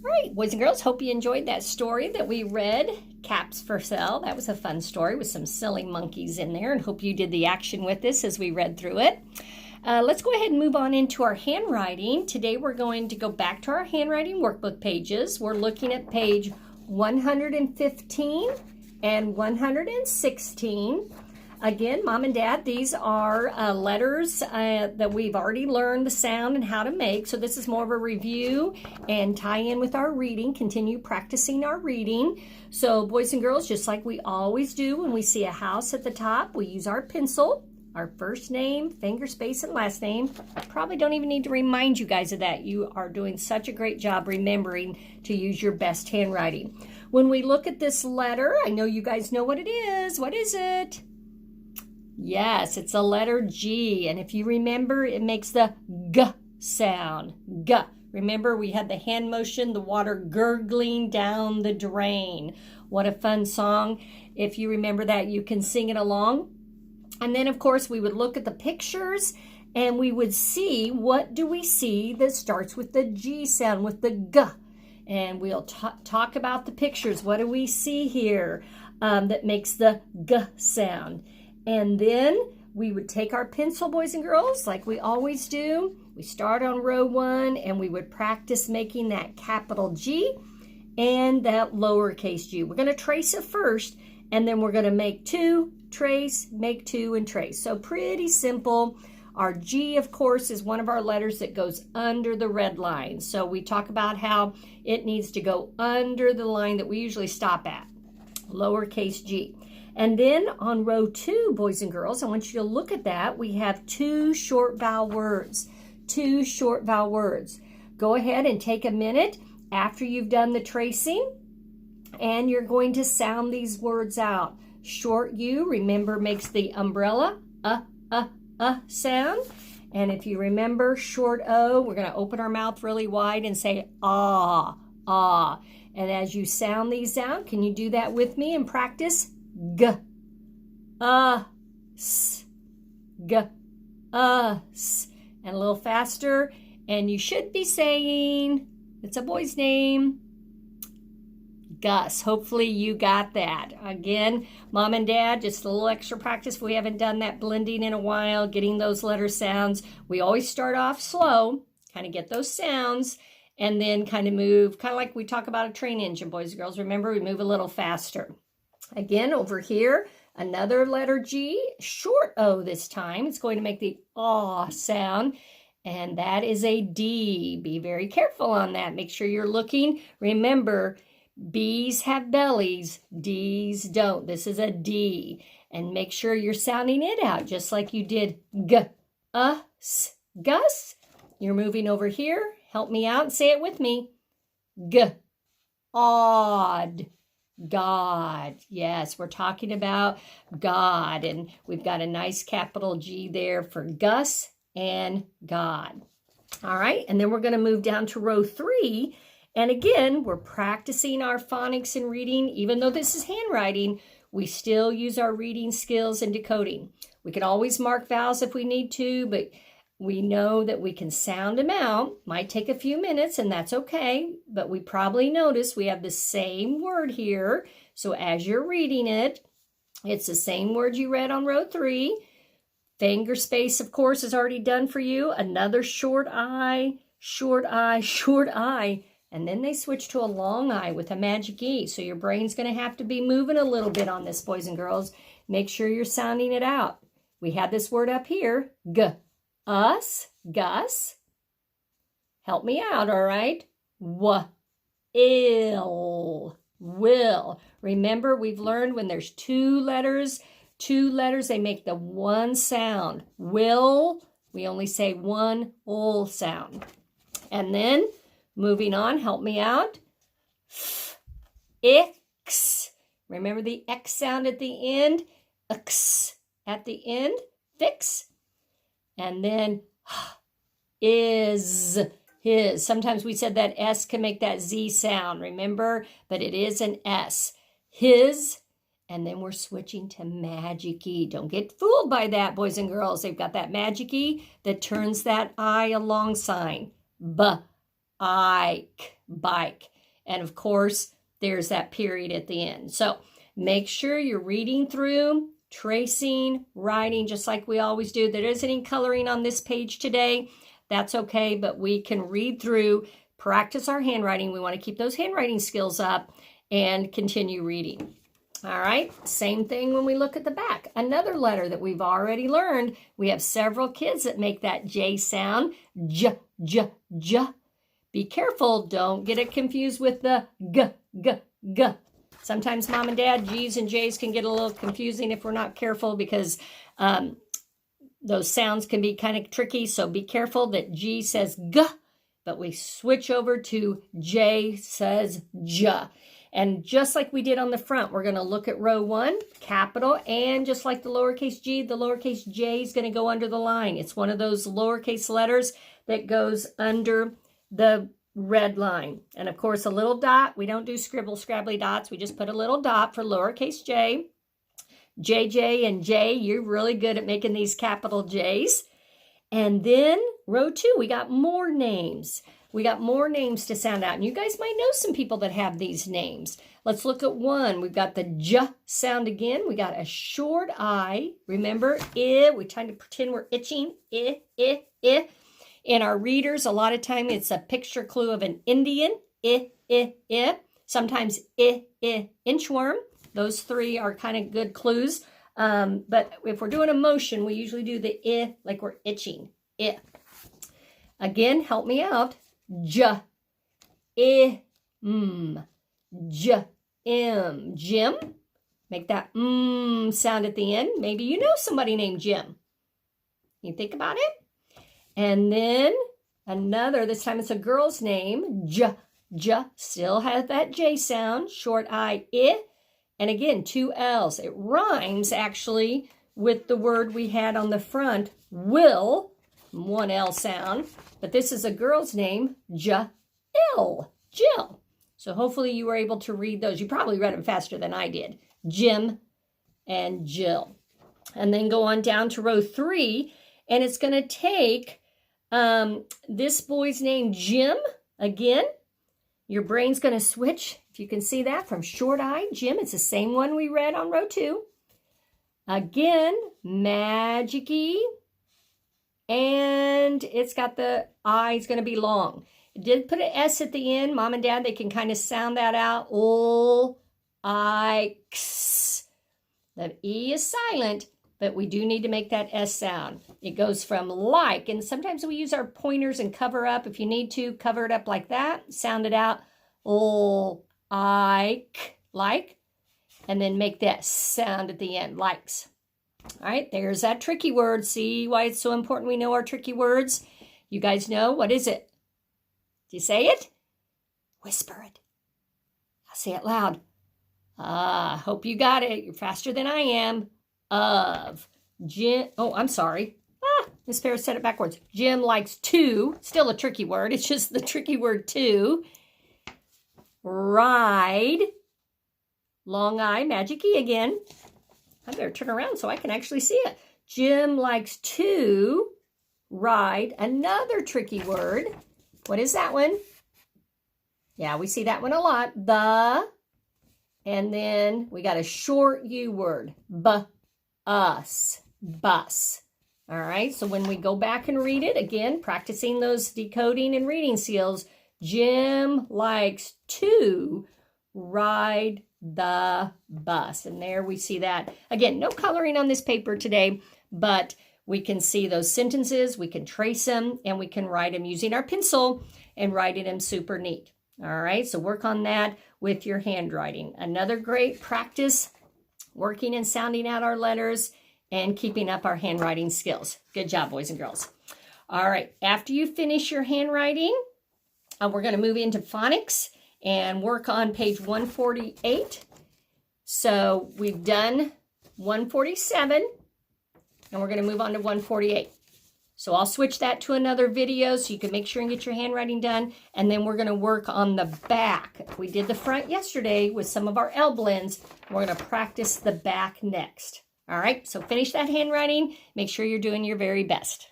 All right, boys and girls, hope you enjoyed that story that we read, Caps for Sale. That was a fun story with some silly monkeys in there, and hope you did the action with us as we read through it. Let's go ahead and move on into our handwriting. Today we're going to go back to our handwriting workbook pages. We're looking at page 115 and 116. Again, Mom and Dad, these are letters that we've already learned the sound and how to make. So this is more of a review and tie in with our reading, continue practicing our reading. So boys and girls, just like we always do when we see a house at the top, we use our pencil, our first name, finger space, and last name. I probably don't even need to remind you guys of that. You are doing such a great job remembering to use your best handwriting. When we look at this letter, I know you guys know what it is. What is it? Yes, it's a letter G, and if you remember, it makes the G sound, G. Remember, we had the hand motion, the water gurgling down the drain. What a fun song. If you remember that, you can sing it along. And then, of course, we would look at the pictures, and we would see, what do we see that starts with the G sound, with the G? And we'll talk about the pictures. What do we see here that makes the G sound? And then we would take our pencil, boys and girls, like we always do. We start on row 1, and we would practice making that capital G and that lowercase g. We're going to trace it first, and then we're going to make 2, trace, make 2, and trace. So pretty simple. Our G, of course, is one of our letters that goes under the red line. So we talk about how it needs to go under the line that we usually stop at, lowercase g. And then on row 2, boys and girls, I want you to look at that. We have 2 short vowel words. 2 short vowel words. Go ahead and take a minute after you've done the tracing, and you're going to sound these words out. Short U, remember, makes the umbrella sound. And if you remember short O, we're going to open our mouth really wide and say ah, ah. And as you sound these out, can you do that with me and practice? G, s, g, s. And a little faster. And you should be saying, it's a boy's name, Gus. Hopefully you got that. Again, Mom and Dad, just a little extra practice. If we haven't done that blending in a while, getting those letter sounds. We always start off slow, kind of get those sounds, and then kind of move, kind of like we talk about a train engine, boys and girls. Remember, we move a little faster. Again, over here, another letter G, short O this time. It's going to make the aw sound, and that is a D. Be very careful on that. Make sure you're looking. Remember, B's have bellies, D's don't. This is a D. And make sure you're sounding it out, just like you did G, S, Gus. You're moving over here. Help me out and say it with me. G, odd. God. Yes, we're talking about God, and we've got a nice capital G there for Gus and God. All right, and then we're going to move down to row 3, and again, we're practicing our phonics and reading. Even though this is handwriting, we still use our reading skills and decoding. We can always mark vowels if we need to, but we know that we can sound them out. Might take a few minutes, and that's okay, but we probably notice we have the same word here. So as you're reading it, it's the same word you read on row 3. Finger space, of course, is already done for you. Another short I, short I, short I. And then they switch to a long I with a magic E. So your brain's going to have to be moving a little bit on this, boys and girls. Make sure you're sounding it out. We have this word up here, G. Us, Gus. Help me out, all right? Ill, will. Remember, we've learned when there's two letters, they make the one sound. Will, we only say one ul sound. And then, moving on, help me out. Ix. Remember the X sound at the end? X at the end. Fix. And then is, his. Sometimes we said that S can make that Z sound, remember? But it is an S. His. And then we're switching to magic E. Don't get fooled by that, boys and girls. They've got that magic E that turns that I a long sign. B, Ike, bike. And of course, there's that period at the end. So make sure you're reading through, tracing, writing, just like we always do. There isn't any coloring on this page today. That's okay, but we can read through, practice our handwriting. We want to keep those handwriting skills up and continue reading. All right, same thing when we look at the back. Another letter that we've already learned. We have several kids that make that J sound, J, J, J. Be careful, don't get it confused with the G, G, G. Sometimes mom and dad, G's and J's can get a little confusing if we're not careful because those sounds can be kind of tricky. So be careful that G says G, but we switch over to J says J. And just like we did on the front, we're going to look at row 1, capital, and just like the lowercase g, the lowercase j is going to go under the line. It's one of those lowercase letters that goes under the red line. And of course, a little dot. We don't do scribble scrabbly dots. We just put a little dot for lowercase j. JJ and J, you're really good at making these capital J's. And then row 2, we got more names. We got more names to sound out. And you guys might know some people that have these names. Let's look at 1. We've got the J sound again. We got a short I. Remember, I. We're trying to pretend we're itching. I. In our readers, a lot of time it's a picture clue of an Indian. I. Sometimes inchworm. Those 3 are kind of good clues. But if we're doing a motion, we usually do the I like we're itching. I. Again, help me out. J, I, J, M, Jim. Make that sound at the end. Maybe you know somebody named Jim. You think about it? And then another, this time it's a girl's name. J, J, still has that J sound. Short I. And again, 2 L's. It rhymes actually with the word we had on the front, will. 1 L sound, but this is a girl's name, Jill. So hopefully you were able to read those. You probably read them faster than I did. Jim and Jill. And then go on down to row 3, and it's going to take this boy's name, Jim. Again, your brain's going to switch, if you can see that, from short I, Jim. It's the same one we read on row 2. Again, Magic-y. And it's got the I is going to be long. It did put an S at the end. Mom and Dad, they can kind of sound that out. O, I, X. The E is silent, but we do need to make that S sound. It goes from like, and sometimes we use our pointers and cover up. If you need to, cover it up like that. Sound it out. O, I, K, like. And then make that sound at the end, likes. All right, there's that tricky word. See why it's so important we know our tricky words? You guys know, what is it? Do you say it? Whisper it. I'll say it loud. Hope you got it. You're faster than I am. Of. Jim. Oh, I'm sorry. Miss Paris said it backwards. Jim likes to. Still a tricky word. It's just the tricky word to. Ride. Long I. Magic-y again. I better turn around so I can actually see it. Jim likes to ride. Another tricky word. What is that one? Yeah, we see that one a lot. The. And then we got a short U word. Us. Bus. All right, so when we go back and read it, again, practicing those decoding and reading skills, Jim likes to ride the bus. And there we see that. Again, no coloring on this paper today, but we can see those sentences, we can trace them, and we can write them using our pencil and writing them super neat. All right, so work on that with your handwriting. Another great practice, working and sounding out our letters and keeping up our handwriting skills. Good job, boys and girls. All right, after you finish your handwriting, we're going to move into phonics and work on page 148. So we've done 147, and we're going to move on to 148. So I'll switch that to another video so you can make sure and get your handwriting done, and then we're going to work on the back. We did the front yesterday with some of our L blends. We're going to practice the back next. All right, so finish that handwriting. Make sure you're doing your very best.